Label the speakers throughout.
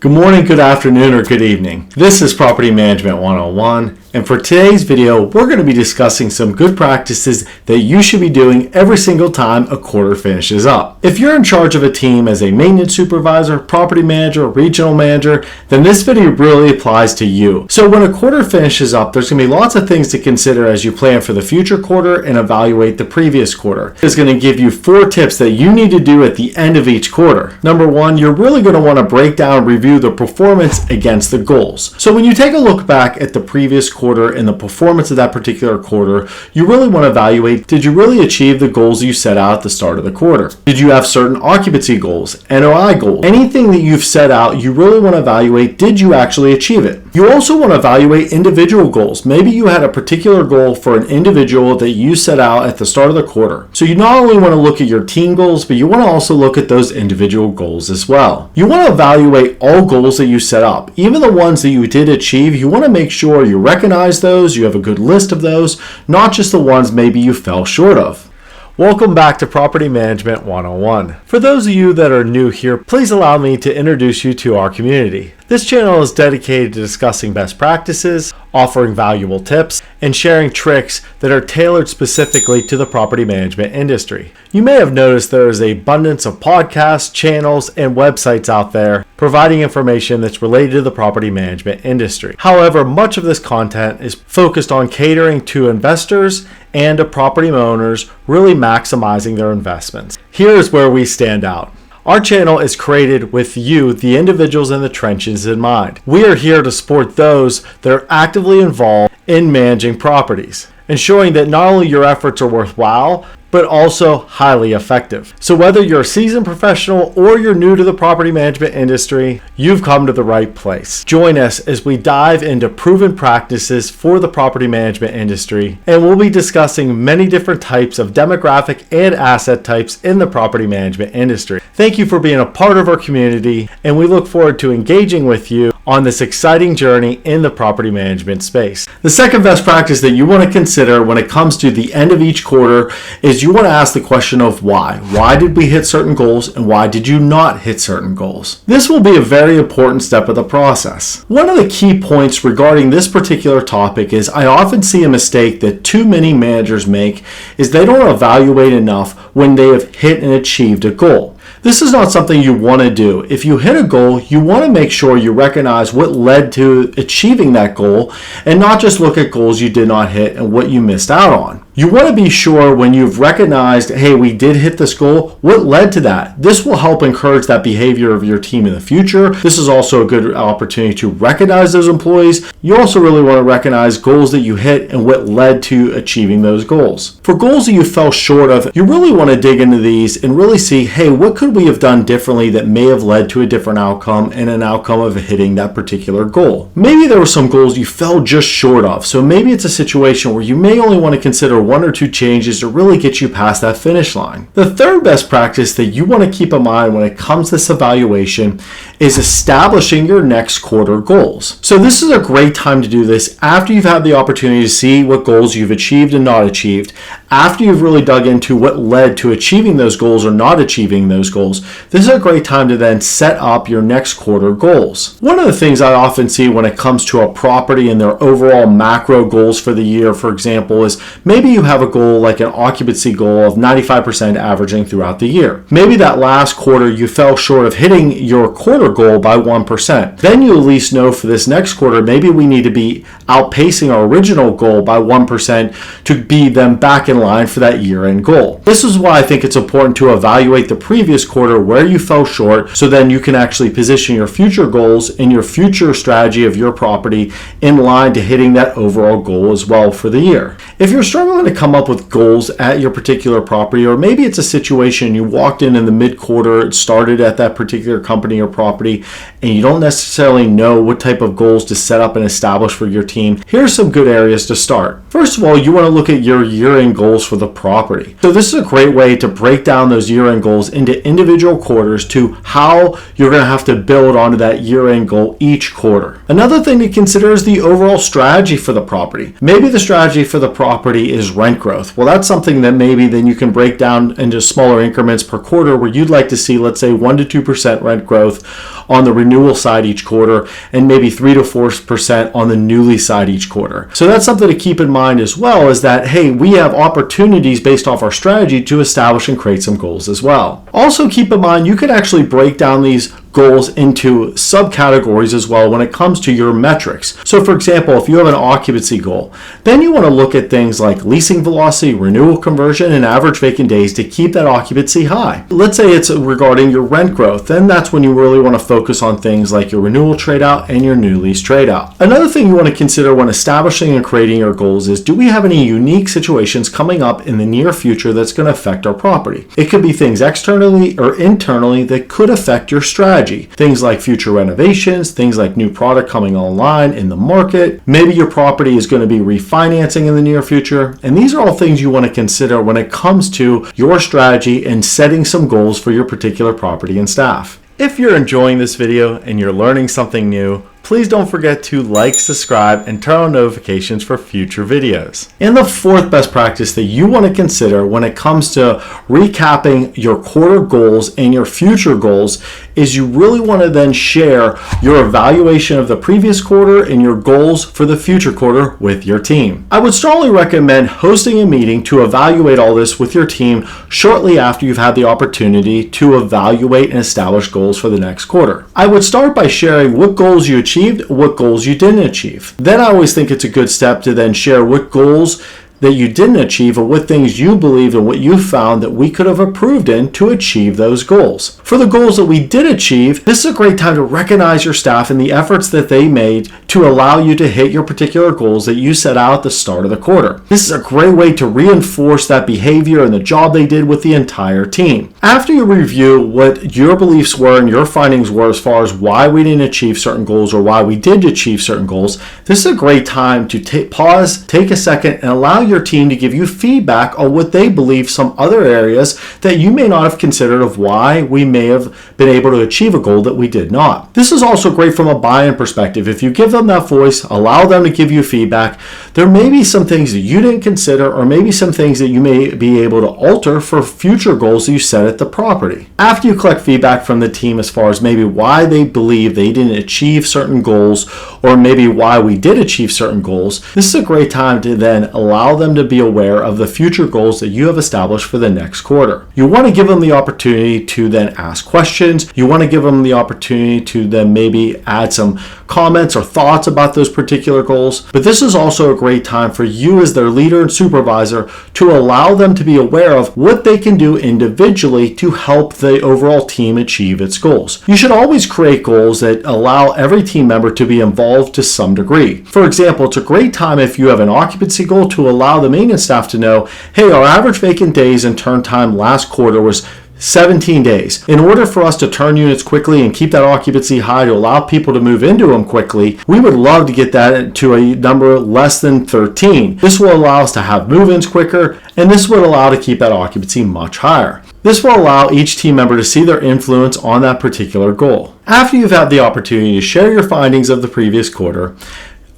Speaker 1: Good morning, good afternoon, or good evening. This is Property Management 101, and for today's video, we're going to be discussing some good practices that you should be doing every single time a quarter finishes up. If you're in charge of a team as a maintenance supervisor, property manager, regional manager, then this video really applies to you. So when a quarter finishes up, there's going to be lots of things to consider as you plan for the future quarter and evaluate the previous quarter. It's going to give you 4 tips that you need to do at the end of each quarter. Number 1, you're really going to want to break down and review the performance against the goals. So when you take a look back at the previous quarter and the performance of that particular quarter, you really want to evaluate, did you really achieve the goals you set out at the start of the quarter? Did you have certain occupancy goals, NOI goals? Anything that you've set out, you really want to evaluate, did you actually achieve it? You also want to evaluate individual goals. Maybe you had a particular goal for an individual that you set out at the start of the quarter. So you not only want to look at your team goals, but you want to also look at those individual goals as well. You want to evaluate all goals that you set up. Even the ones that you did achieve, you want to make sure you recognize those, you have a good list of those, not just the ones maybe you fell short of. Welcome back to Property Management 101. For those of you that are new here, please allow me to introduce you to our community. This channel is dedicated to discussing best practices, offering valuable tips, and sharing tricks that are tailored specifically to the property management industry. You may have noticed there is an abundance of podcasts, channels, and websites out there providing information that's related to the property management industry. However, much of this content is focused on catering to investors and to property owners really maximizing their investments. Here is where we stand out. Our channel is created with you, the individuals in the trenches, in mind. We are here to support those that are actively involved in managing properties, ensuring that not only your efforts are worthwhile, but also highly effective. So whether you're a seasoned professional or you're new to the property management industry, you've come to the right place. Join us as we dive into proven practices for the property management industry, and we'll be discussing many different types of demographic and asset types in the property management industry. Thank you for being a part of our community, and we look forward to engaging with you on this exciting journey in the property management space. The second best practice that you want to consider when it comes to the end of each quarter is you want to ask the question of why. Why did we hit certain goals and why did you not hit certain goals? This will be a very important step of the process. One of the key points regarding this particular topic is I often see a mistake that too many managers make is they don't evaluate enough when they have hit and achieved a goal. This is not something you want to do. If you hit a goal, you want to make sure you recognize what led to achieving that goal and not just look at goals you did not hit and what you missed out on. You want to be sure when you've recognized, hey, we did hit this goal, what led to that? This will help encourage that behavior of your team in the future. This is also a good opportunity to recognize those employees. You also really want to recognize goals that you hit and what led to achieving those goals. For goals that you fell short of, you really want to dig into these and really see, hey, what could we have done differently that may have led to a different outcome and an outcome of hitting that particular goal? Maybe there were some goals you fell just short of. So maybe it's a situation where you may only want to consider 1 or 2 changes to really get you past that finish line. The third best practice that you want to keep in mind when it comes to this evaluation is establishing your next quarter goals. So this is a great time to do this after you've had the opportunity to see what goals you've achieved and not achieved, after you've really dug into what led to achieving those goals or not achieving those goals. This is a great time to then set up your next quarter goals. One of the things I often see when it comes to a property and their overall macro goals for the year, for example, is maybe you have a goal like an occupancy goal of 95% averaging throughout the year. Maybe that last quarter you fell short of hitting your quarter goal by 1%. Then you at least know for this next quarter, maybe we need to be outpacing our original goal by 1% to be then back in line for that year-end goal. This is why I think it's important to evaluate the previous quarter where you fell short so then you can actually position your future goals and your future strategy of your property in line to hitting that overall goal as well for the year. If you're struggling to come up with goals at your particular property, or maybe it's a situation you walked in the mid-quarter, it started at that particular company or property, and you don't necessarily know what type of goals to set up and establish for your team, here's some good areas to start. First of all, you want to look at your year-end goals for the property. So this is a great way to break down those year-end goals into individual quarters to how you're going to have to build onto that year-end goal each quarter. Another thing to consider is the overall strategy for the property. Maybe the strategy for the property is is rent growth. Well, that's something that maybe then you can break down into smaller increments per quarter where you'd like to see, let's say, 1 to 2% rent growth on the renewal side each quarter and maybe 3 to 4% on the new lease side each quarter. So that's something to keep in mind as well, is that, hey, we have opportunities based off our strategy to establish and create some goals as well. Also keep in mind, you could actually break down these goals into subcategories as well when it comes to your metrics. So for example, if you have an occupancy goal, then you want to look at things like leasing velocity, renewal conversion, and average vacant days to keep that occupancy high. Let's say it's regarding your rent growth, then that's when you really want to focus on things like your renewal trade out and your new lease trade out. Another thing you want to consider when establishing and creating your goals is, do we have any unique situations coming up in the near future that's going to affect our property? It could be things externally or internally that could affect your strategy. Things like future renovations, things like new product coming online in the market. Maybe your property is going to be refinancing in the near future. And these are all things you want to consider when it comes to your strategy and setting some goals for your particular property and staff. If you're enjoying this video and you're learning something new, please don't forget to like, subscribe, and turn on notifications for future videos. And the fourth best practice that you want to consider when it comes to recapping your quarter goals and your future goals is you really want to then share your evaluation of the previous quarter and your goals for the future quarter with your team. I would strongly recommend hosting a meeting to evaluate all this with your team shortly after you've had the opportunity to evaluate and establish goals for the next quarter. I would start by sharing what goals you achieved, what goals you didn't achieve. Then I always think it's a good step to then share what goals that you didn't achieve or what things you believe and what you found that we could have improved in to achieve those goals. For the goals that we did achieve, this is a great time to recognize your staff and the efforts that they made to allow you to hit your particular goals that you set out at the start of the quarter. This is a great way to reinforce that behavior and the job they did with the entire team. After you review what your beliefs were and your findings were as far as why we didn't achieve certain goals or why we did achieve certain goals, this is a great time to pause, take a second, and allow your team to give you feedback on what they believe some other areas that you may not have considered of why we may have been able to achieve a goal that we did not. This is also great from a buy-in perspective. If you give them that voice, allow them to give you feedback, there may be some things that you didn't consider or maybe some things that you may be able to alter for future goals that you set at the property. After you collect feedback from the team as far as maybe why they believe they didn't achieve certain goals or maybe why we did achieve certain goals, this is a great time to then allow them to be aware of the future goals that you have established for the next quarter. You want to give them the opportunity to then ask questions. You want to give them the opportunity to then maybe add some comments or thoughts about those particular goals. But this is also a great time for you as their leader and supervisor to allow them to be aware of what they can do individually to help the overall team achieve its goals. You should always create goals that allow every team member to be involved to some degree. For example, it's a great time if you have an occupancy goal to allow the maintenance staff to know, hey, our average vacant days and turn time last quarter was 17 days. In order for us to turn units quickly and keep that occupancy high to allow people to move into them quickly, we would love to get that to a number less than 13. This will allow us to have move-ins quicker, and this would allow to keep that occupancy much higher. This will allow each team member to see their influence on that particular goal. After you've had the opportunity to share your findings of the previous quarter,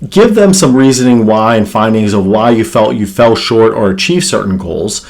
Speaker 1: give them some reasoning why and findings of why you felt you fell short or achieved certain goals,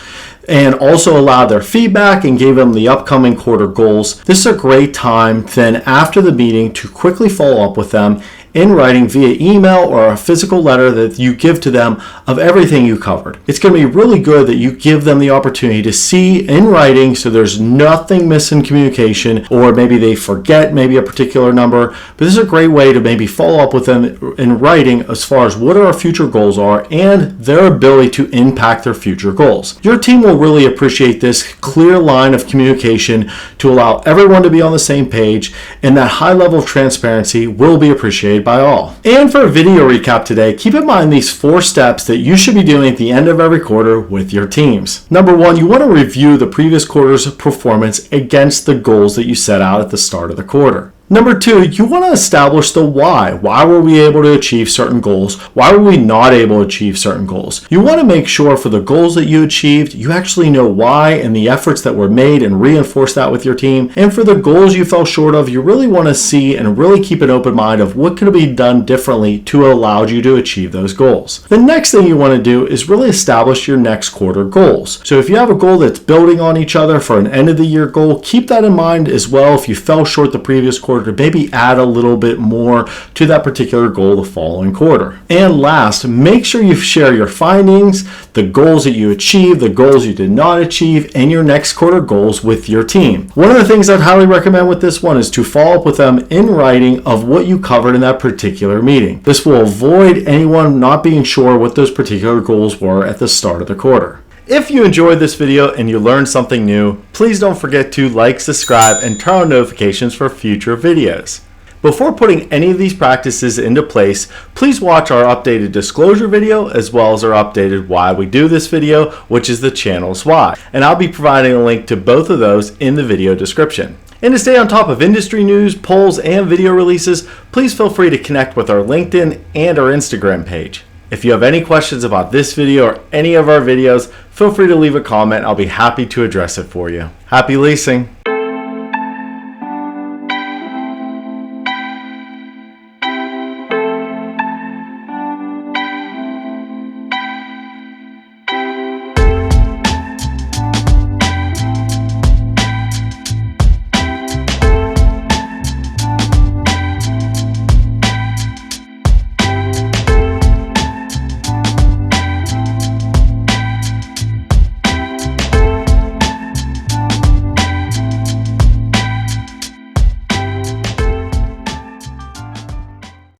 Speaker 1: and also allow their feedback and gave them the upcoming quarter goals. This is a great time then after the meeting to quickly follow up with them in writing via email or a physical letter that you give to them of everything you covered. It's going to be really good that you give them the opportunity to see in writing so there's nothing missing in communication, or maybe they forget maybe a particular number. But this is a great way to maybe follow up with them in writing as far as what our future goals are and their ability to impact their future goals. Your team will really appreciate this clear line of communication to allow everyone to be on the same page, and that high level of transparency will be appreciated by all. And for a video recap today, keep in mind these 4 steps that you should be doing at the end of every quarter with your teams. Number 1, you want to review the previous quarter's performance against the goals that you set out at the start of the quarter. Number 2, you want to establish the why. Why were we able to achieve certain goals? Why were we not able to achieve certain goals? You want to make sure for the goals that you achieved, you actually know why and the efforts that were made and reinforce that with your team. And for the goals you fell short of, you really want to see and really keep an open mind of what could be done differently to allow you to achieve those goals. The next thing you want to do is really establish your next quarter goals. So if you have a goal that's building on each other for an end of the year goal, keep that in mind as well. If you fell short the previous quarter, to maybe add a little bit more to that particular goal the following quarter. And last, make sure you share your findings, the goals that you achieved, the goals you did not achieve, and your next quarter goals with your team. One of the things I'd highly recommend with this one is to follow up with them in writing of what you covered in that particular meeting. This will avoid anyone not being sure what those particular goals were at the start of the quarter. If you enjoyed this video and you learned something new, please don't forget to like, subscribe, and turn on notifications for future videos. Before putting any of these practices into place, please watch our updated disclosure video as well as our updated why we do this video, which is the channel's why. And I'll be providing a link to both of those in the video description. And to stay on top of industry news, polls, and video releases, please feel free to connect with our LinkedIn and our Instagram page. If you have any questions about this video or any of our videos, feel free to leave a comment. I'll be happy to address it for you. Happy leasing!